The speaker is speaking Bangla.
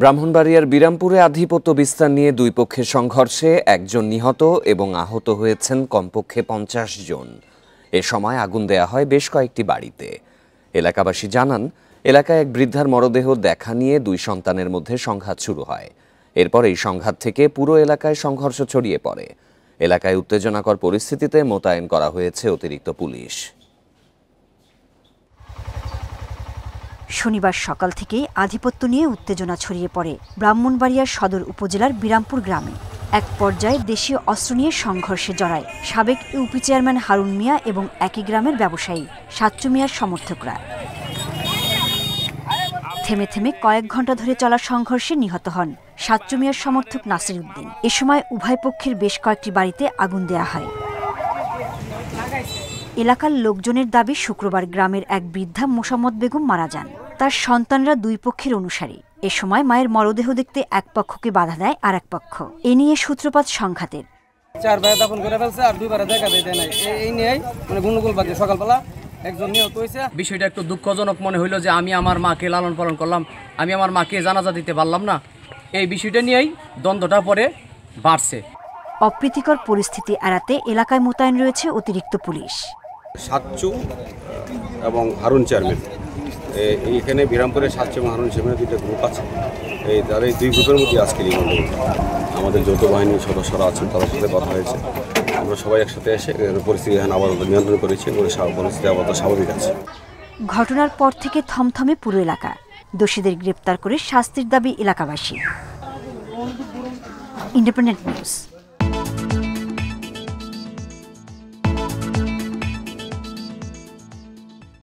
ব্রাহ্মণবাড়িয়ার বিরামপুরে আধিপত্য বিস্তার নিয়ে দুই পক্ষের সংঘর্ষে একজন নিহত এবং আহত হয়েছেন কমপক্ষে ৫০ জন। এ সময় আগুন দেয়া হয় বেশ কয়েকটি বাড়িতে। এলাকাবাসী জানান, এলাকায় এক বৃদ্ধার মরদেহ দেখা নিয়ে দুই সন্তানের মধ্যে সংঘাত শুরু হয়। এরপর এই সংঘাত থেকে পুরো এলাকায় সংঘর্ষ ছড়িয়ে পড়ে। এলাকায় উত্তেজনাকর পরিস্থিতিতে মোতায়েন করা হয়েছে অতিরিক্ত পুলিশ। শনিবার সকাল থেকেই আধিপত্য নিয়ে উত্তেজনা ছড়িয়ে পড়ে ব্রাহ্মণবাড়িয়ার সদর উপজেলার বিরামপুর গ্রামে। এক পর্যায়ে দেশীয় অস্ত্র নিয়ে সংঘর্ষে জড়ায় সাবেক ইউপি চেয়ারম্যান হারুন মিয়া এবং একই গ্রামের ব্যবসায়ী সাচ্চু মিয়ার সমর্থকরা। থেমে থেমে কয়েক ঘন্টা ধরে চলা সংঘর্ষে নিহত হন সাচ্চু মিয়ার সমর্থক নাসির উদ্দিন। এ সময় উভয় পক্ষের বেশ কয়েকটি বাড়িতে আগুন দেয়া হয়। এলাকার লোকজনের দাবি, শুক্রবার গ্রামের এক বৃদ্ধা মোসাম্মদ বেগম মারা যান। তার সন্তানরা দুই পক্ষের অনুসারী। এ সময় মায়ের মরদেহ দেখতে এক পক্ষকে বাধা দেয় আর এক পক্ষ। এ নিয়ে সূত্রপাত সংঘাতের। 4 ভাই দাফন করে ফেলছে আর 2 বার দেখা দেয় নাই। এই নিয়েই মানে গন্ডগোল বাজে। সকালবেলা একজন নিহত হয়েছে। বিষয়টা একটু দুঃখজনক মনে হইলো যে আমি আমার মাকে লালন পালন করলাম, আমি আমার মাকে জানাজা দিতে পারলাম না। এই বিষয়টা নিয়েই দ্বন্দ্বটা পরে বাড়ছে। অপ্রীতিকর পরিস্থিতি এড়াতে এলাকায় মোতায়েন রয়েছে অতিরিক্ত পুলিশ। সাচ্চু এবং হারুন চেয়ারম্যান, এইখানে বিরামপুরে সাচ্চু এবং হারুন চেয়ারম্যানের দুইটা গ্রুপ আছে। তার এই দুই গ্রুপের মধ্যে আজকে আমাদের যৌথ বাহিনীর সদস্যরা আছেন, তাদের সাথে কথা হয়েছে। আমরা সবাই একসাথে এসে পরিস্থিতি এখন আবার নিয়ন্ত্রণ করেছি, পরিস্থিতি আবার স্বাভাবিক আছে। ঘটনার পর থেকে থমথমে পুরো এলাকা। দোষীদের গ্রেপ্তার করে শাস্তির দাবি এলাকাবাসী। Independent news.